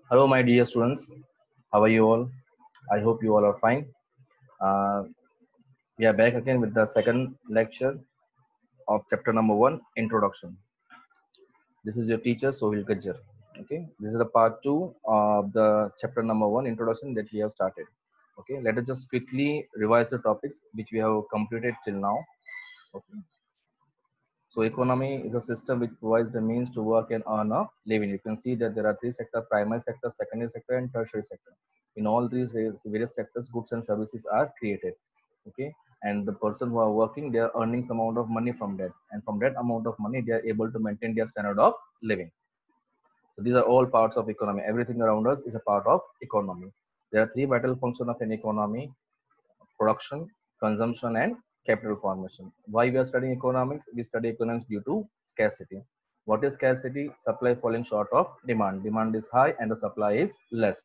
Hello, my dear students. How are you all? I hope you all are fine. Uh, we are back again with the second lecture of chapter number one, Introduction. This is your teacher, Sohil Gajjar. Okay, this is the part two of the chapter number one, Introduction, that we have started. Okay, let us just quickly revise the topics which we have completed till now. Okay, so economy is a system which provides the means to work and earn a living. You can see that there are three sectors: primary sector, secondary sector, and tertiary sector. In all these various sectors, goods and services are created. Okay, and the person who are working, they are earning some amount of money from that, and from that amount of money, they are able to maintain their standard of living. So these are all parts of economy. Everything around us is a part of economy. There are three vital functions of an economy: production, consumption, and capital formation. Why we are studying economics? We study economics due to scarcity. What is scarcity? Supply falling short of demand. Demand is high and the supply is less.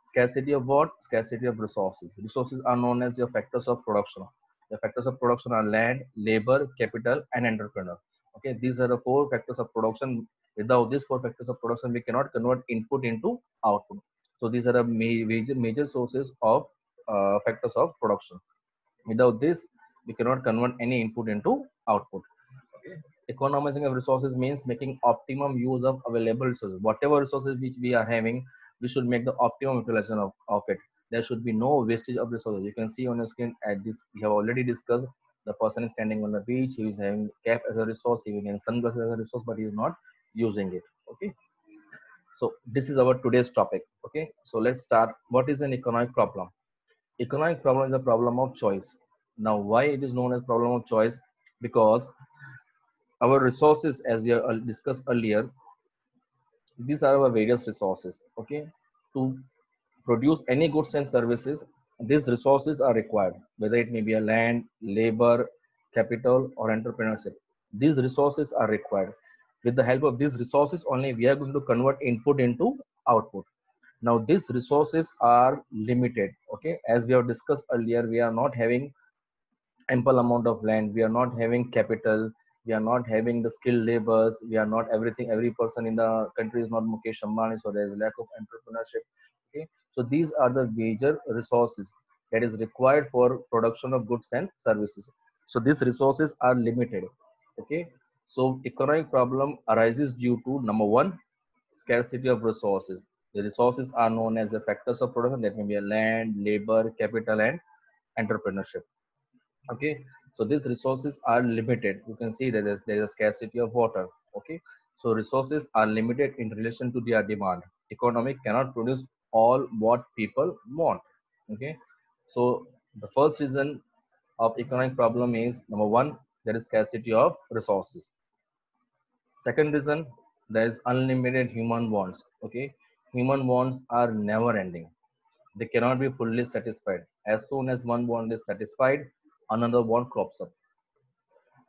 Scarcity of what? Scarcity of resources. Resources are known as your factors of production. The factors of production are land, labor, capital, and entrepreneur. Okay, these are the four factors of production. Without these four factors of production, we cannot convert input into output. So these are the major sources of factors of production. Without this, we cannot convert any input into output. Okay. Economizing of resources means making optimum use of available resources. Whatever resources which we are having, we should make the optimum utilization of it. There should be no wastage of resources. You can see on your screen at this, we have already discussed the person is standing on the beach, he is having cap as a resource, he is having sunglasses as a resource, but he is not using it. Okay. So this is our today's topic. Okay. So let's start. What is an economic problem? Economic problem is a problem of choice. Now, why it is known as problem of choice? Because our resources, as we have discussed earlier, these are our various resources. Okay, to produce any goods and services, these resources are required, whether it may be a land, labor, capital, or entrepreneurship. These resources are required. With the help of these resources, only we are going to convert input into output. Now, these resources are limited. Okay, as we have discussed earlier, we are not having ample amount of land, we are not having capital, we are not having the skilled labors, we are not everything, every person in the country is not Mukesh Ambani, so there is lack of entrepreneurship. Okay, so these are the major resources that is required for production of goods and services. So these resources are limited. Okay, so economic problem arises due to number one, scarcity of resources. The resources are known as the factors of production, that may be a land, labor, capital, and entrepreneurship. Okay, so these resources are limited. You can see that there's a scarcity of water. Okay, so resources are limited in relation to their demand. Economy cannot produce all what people want. Okay, so the first reason of economic problem is number one, there is scarcity of resources. Second reason, there is unlimited human wants. Okay, human wants are never ending, they cannot be fully satisfied. As soon as one want is satisfied, another want crops up.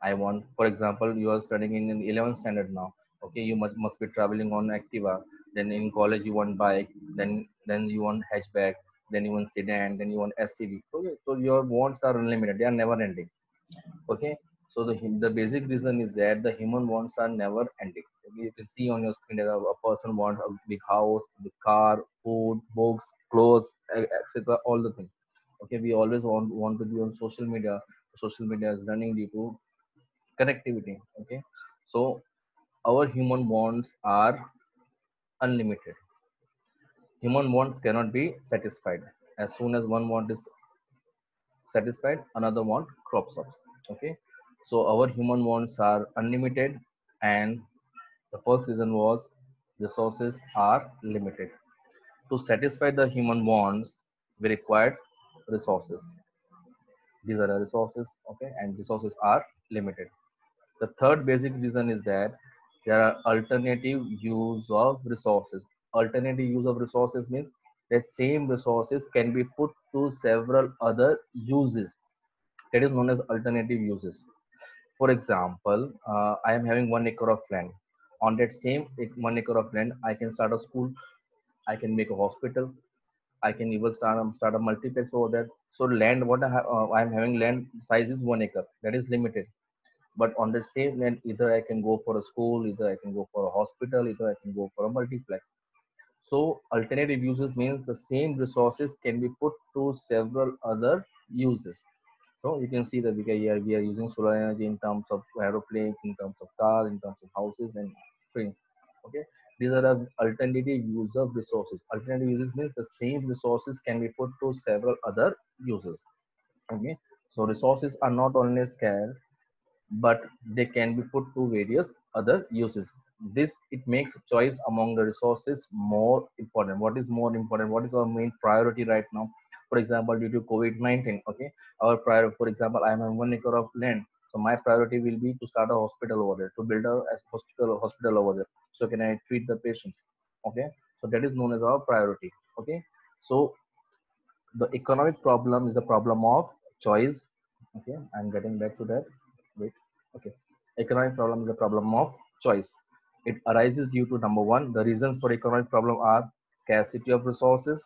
I want, for example, you are studying in 11th standard now. Okay, you must be traveling on Activa. Then in college you want bike. Then you want hatchback. Then you want sedan. Then you want SCV. Okay, so your wants are unlimited. They are never ending. Okay, so the basic reason is that the human wants are never ending. Okay, you can see on your screen that a person wants a big house, big car, food, books, clothes, etc. All the things. Okay, we always want to be on social media. Social media is running due to connectivity. Okay, so our human wants are unlimited. Human wants cannot be satisfied. As soon as one want is satisfied, another want crops up. Okay, so our human wants are unlimited, and the first reason was resources are limited. To satisfy the human wants, we required resources. These are the resources. Okay, and resources are limited. The third basic reason is that there are alternative use of resources. Alternative use of resources means that same resources can be put to several other uses. That is known as alternative uses. For example, I am having 1 acre of land. On that same 1 acre of land, I can start a school, I can make a hospital, I can even start a multiplex over there. So land, what I am having land size is 1 acre. That is limited. But on the same land, either I can go for a school, either I can go for a hospital, either I can go for a multiplex. So alternative uses means the same resources can be put to several other uses. So you can see that we are using solar energy in terms of aeroplanes, in terms of cars, in terms of houses and trains. Okay, these are the alternative use of resources. Alternative uses means the same resources can be put to several other uses. Okay, so resources are not only scarce, but they can be put to various other uses. This it makes choice among the resources more important. What is more important? What is our main priority right now? For example, due to COVID-19, okay, our prior, for example, I am on 1 acre of land, so my priority will be to start a hospital over there, to build a hospital over there. So can I treat the patient? Okay, so that is known as our priority. Okay, so the economic problem is a problem of choice. Okay, I'm getting back to that. Wait. Okay, economic problem is a problem of choice. It arises due to number one, the reasons for economic problem are scarcity of resources.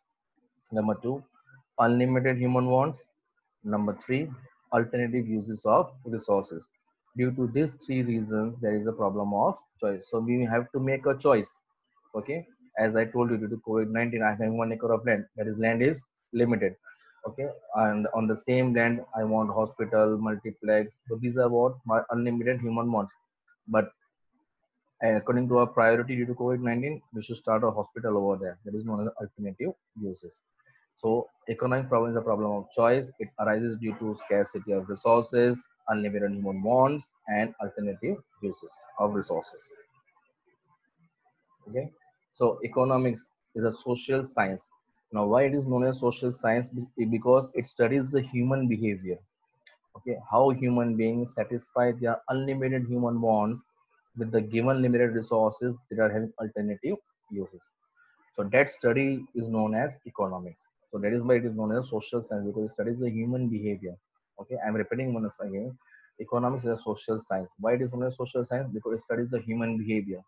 Number two, unlimited human wants. Number three, alternative uses of resources. Due to these three reasons, there is a problem of choice. So we have to make a choice. Okay, as I told you, due to COVID-19, I have 1 acre of land. That is, land is limited. Okay, and on the same land, I want hospital, multiplex. So these are what my unlimited human wants. But according to our priority due to COVID-19, we should start a hospital over there. That is known as alternative uses. So economic problem is a problem of choice. It arises due to scarcity of resources, unlimited human wants, and alternative uses of resources. Okay. So economics is a social science. Now, why it is known as social science? Because it studies the human behavior. Okay, how human beings satisfy their unlimited human wants with the given limited resources that are having alternative uses. So that study is known as economics. So that is why it is known as social science, because it studies the human behavior. Okay, I'm repeating once again. Economics is a social science. Why it is known as social science? Because it studies the human behavior,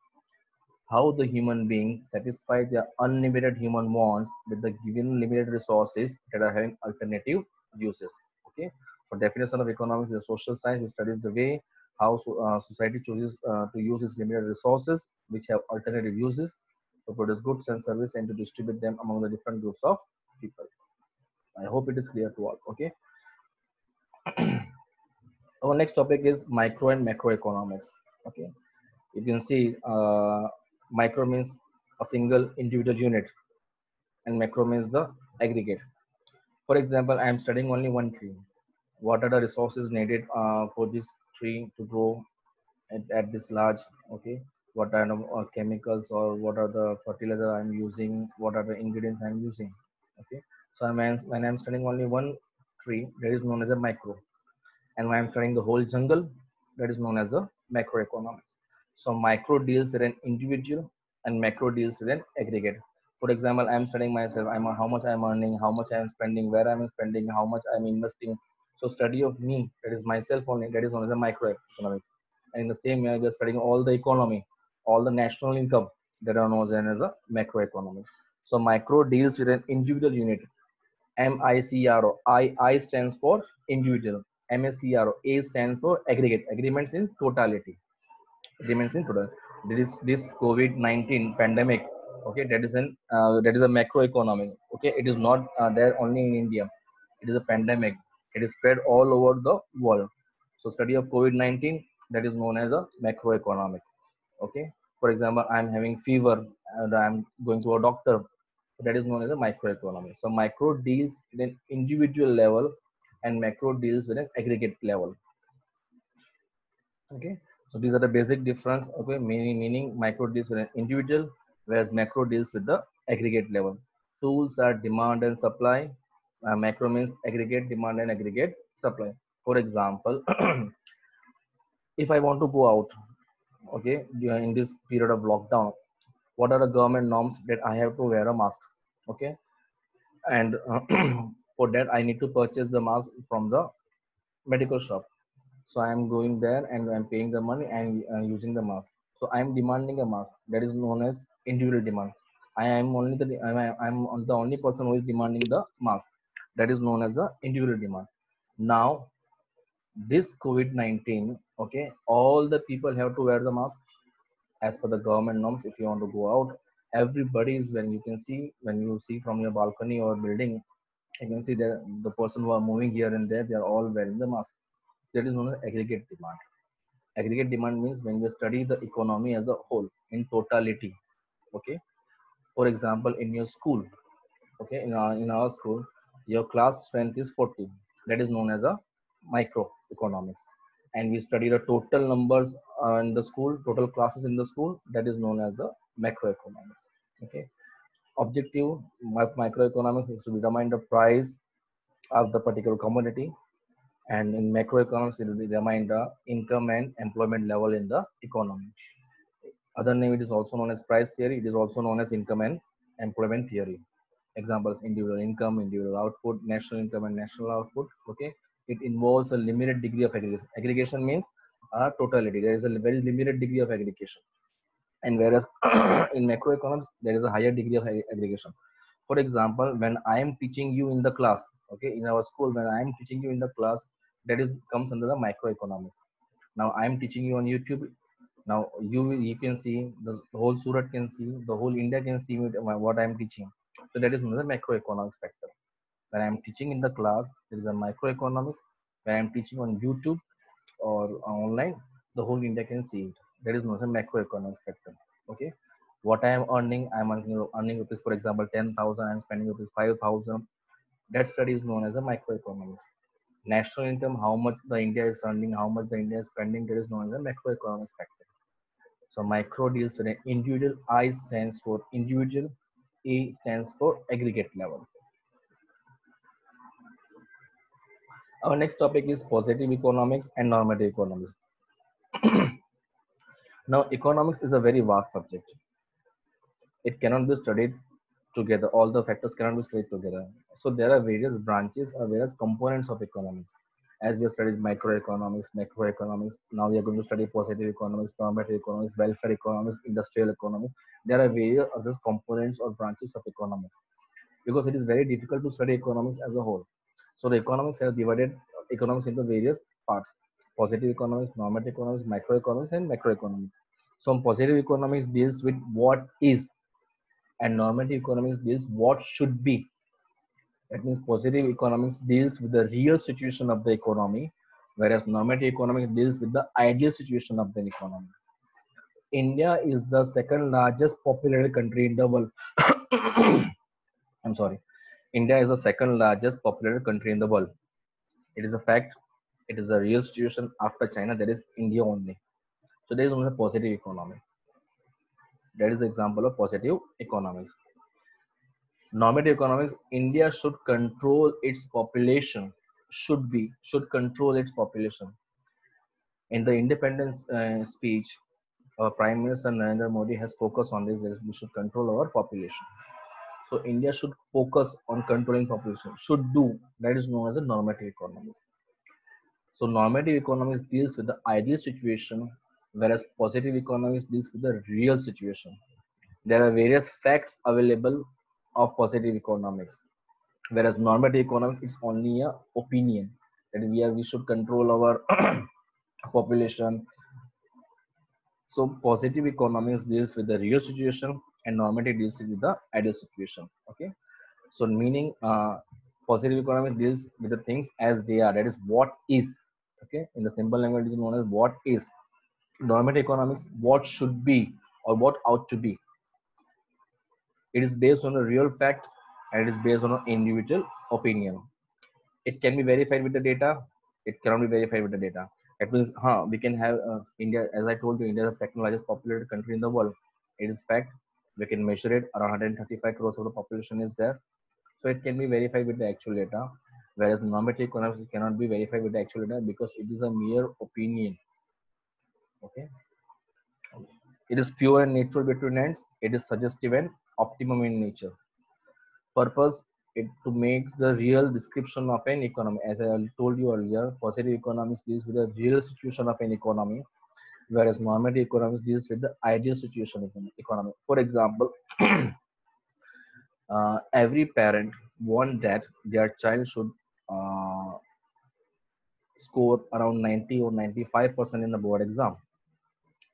how the human beings satisfy their unlimited human wants with the given limited resources that are having alternative uses. Okay, so definition of economics is a social science which studies the way how society chooses to use its limited resources which have alternative uses to produce goods and services and to distribute them among the different groups of people. I hope it is clear to all. Okay, our next topic is micro and macroeconomics. Okay, you can see micro means a single individual unit and macro means the aggregate. For example, I am studying only one tree. What are the resources needed for this tree to grow at this large? Okay, what kind of chemicals or what are the fertilizer I'm using? What are the ingredients I'm using? Okay, so when I'm studying only one tree, that is known as a micro, and when I'm studying the whole jungle, that is known as a macroeconomics. So micro deals with an individual and macro deals with an aggregate. For example, I'm studying myself, how much I'm earning, how much I'm spending, where I'm spending, how much I'm investing. So study of me, that is myself only, that is known as a microeconomics. And in the same way, we're studying all the economy, all the national income that are known as a macroeconomics. So micro deals with an individual unit. MICRO. I stands for individual. MSCRO. A stands for aggregate. Agreements in totality. Agreements in total. This COVID-19 pandemic. Okay, that is a macroeconomic. Okay, it is not there only in India. It is a pandemic. It is spread all over the world. So study of COVID-19, that is known as a macroeconomics. Okay. For example, I'm having fever and I'm going to a doctor, that is known as a microeconomics. So micro deals with an individual level and macro deals with an aggregate level. Okay. So these are the basic difference. Okay. Meaning micro deals with an individual, whereas macro deals with the aggregate level. Tools are demand and supply. Macro means aggregate demand and aggregate supply. For example, if I want to go out, okay, in this period of lockdown, what are the government norms that I have to wear a mask? Okay, and for that I need to purchase the mask from the medical shop. So I am going there and I'm paying the money and using the mask. So I am demanding a mask, that is known as individual demand. I'm the only person who is demanding the mask, that is known as the individual demand. Now this COVID-19, okay, all the people have to wear the mask as per the government norms if you want to go out. Everybody is, when you see from your balcony or building, you can see that the person who are moving here and there, they are all wearing the mask. That is known as aggregate demand. Aggregate demand means when you study the economy as a whole in totality. Okay. For example, in your school, okay, in our school, your class strength is 40. That is known as a microeconomics. And we study the total numbers in the school, total classes in the school. That is known as the macroeconomics. Okay. Objective microeconomics is to determine the price of the particular commodity, and in macroeconomics it will determine the income and employment level in the economy. Other name, it is also known as price theory. It is also known as income and employment theory. Examples: individual income, individual output, national income and national output. Okay. It involves a limited degree of aggregation. Aggregation means a totality. There is a very limited degree of aggregation. And whereas in macroeconomics there is a higher degree of aggregation. For example, when I am teaching you in the class, okay, in our school, when I am teaching you in the class, that is comes under the microeconomics. Now I am teaching you on YouTube. Now you can see, the whole Surat can see, the whole India can see what I am teaching. So that is another macroeconomics factor. When I am teaching in the class, there is a microeconomics. When I am teaching on YouTube or online, the whole India can see it. That is not a macroeconomic factor. Okay. What I am earning, I am earning rupees, for example, 10,000, I am spending rupees 5,000. That study is known as a microeconomics. National income, how much the India is earning, how much the India is spending, that is known as a macroeconomics factor. So micro deals with an individual, I stands for individual, A stands for aggregate level. Our next topic is positive economics and normative economics. Now, economics is a very vast subject. It cannot be studied together. All the factors cannot be studied together. So there are various branches or various components of economics. As we have studied microeconomics, macroeconomics, now we are going to study positive economics, normative economics, welfare economics, industrial economics. There are various other components or branches of economics, because it is very difficult to study economics as a whole. So the economics have divided economics into various parts: positive economics, normative economics, microeconomics, and macroeconomics. So positive economics deals with what is, and normative economics deals what should be. That means positive economics deals with the real situation of the economy, whereas normative economics deals with the ideal situation of the economy. India is the second largest populated country in the world. I'm sorry. India is the second largest populated country in the world. It is a fact. It is a real situation. After China, there is India only. So there is only a positive economy. That is the example of positive economics. Normative economics, India should control its population. Should control its population. In the independence speech, our Prime Minister Narendra Modi has focused on this. That we should control our population. So India should focus on controlling population. Should do, that is known as a normative economics. So normative economics deals with the ideal situation, whereas positive economics deals with the real situation. There are various facts available of positive economics, whereas normative economics is only a opinion that we should control our population. So positive economics deals with the real situation, and normative deals with the ideal situation. Okay. So meaning positive economics deals with the things as they are. That is what is. Okay. In the simple language, it is known as what is. Normative economics, what should be or what ought to be. It is based on a real fact, and it is based on an individual opinion. It can be verified with the data. It cannot be verified with the data. That means, we can have India, as I told you, India is the second largest populated country in the world. It is fact. We can measure it. Around 135 crores of the population is there. So it can be verified with the actual data. Whereas normative economics cannot be verified with the actual data because it is a mere opinion. Okay. It is pure and neutral between ends. It is suggestive and optimum in nature. Purpose, it to make the real description of an economy. As I told you earlier, positive economics deals with the real situation of an economy, whereas normative economics deals with the ideal situation of an economy. For example, every parent want that their child should uh, score around 90 or 95% in the board exam.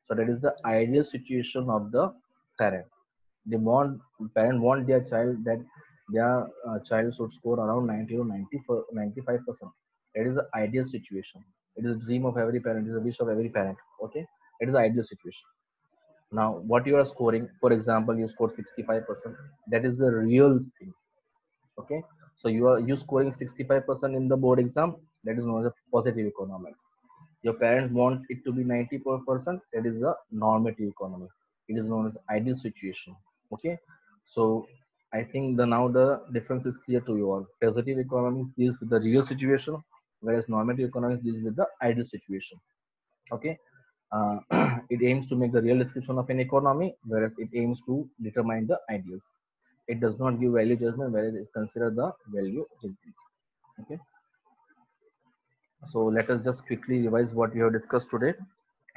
So that is the ideal situation of the parent. They want parent want their child that their child should score around 90 to 95%. It is the ideal situation. It is a dream of every parent. It is a wish of every parent. Okay, it is the ideal situation. Now, what you are scoring, for example, you scored 65%. That is the real thing. Okay, so you scoring 65% in the board exam. That is known as a positive economics. Your parents want it to be 90%. That is a normative economy. It is known as ideal situation. Okay, so I think the now the difference is clear to you all. Positive economics deals with the real situation, whereas normative economics deals with the ideal situation. Okay, uh, it aims to make the real description of an economy, whereas it aims to determine the ideals. It does not give value judgment, whereas it considers the value judgments. Okay, so let us just quickly revise what we have discussed today,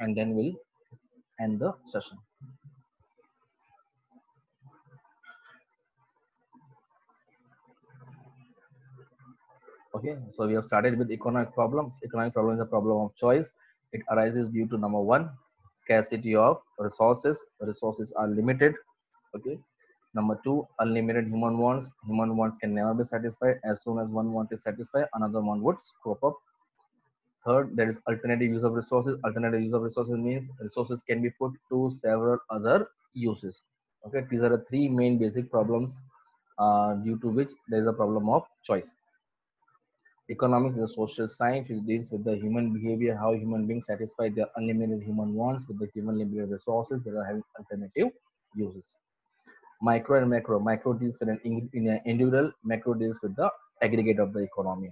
and then we'll end the session. Okay, so we have started with economic problem. Economic problem is a problem of choice. It arises due to number one, scarcity of resources. Resources are limited. Okay. Number two, unlimited human wants. Human wants can never be satisfied. As soon as one want is satisfied, another one would crop up. Third, there is alternative use of resources. Alternative use of resources means resources can be put to several other uses. Okay, these are the three main basic problems due to which there is a problem of choice. Economics is a social science which deals with the human behavior, how human beings satisfy their unlimited human wants with the given limited resources that are having alternative uses. Micro and macro. Micro deals with in an individual, macro deals with the aggregate of the economy.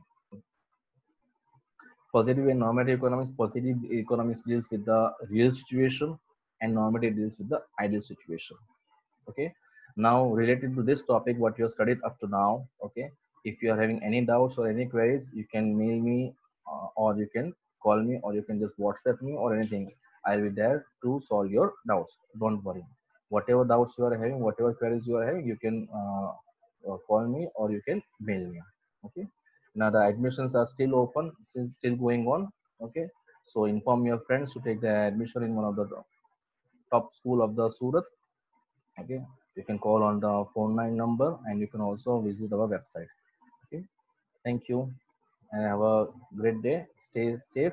Positive and normative economics. Positive economics deals with the real situation, and normative deals with the ideal situation. Okay, now related to this topic what you have studied up to now. Okay, if you are having any doubts or any queries, you can mail me, or you can call me, or you can just WhatsApp me or anything. I'll be there to solve your doubts. Don't worry. Whatever doubts you are having, whatever queries you are having, you can call me or you can mail me. Okay, now the admissions are still open, still going on. Okay, so inform your friends to take the admission in one of the top school of the Surat. Okay, you can call on the phone line number, and you can also visit our website. Okay, thank you and have a great day. Stay safe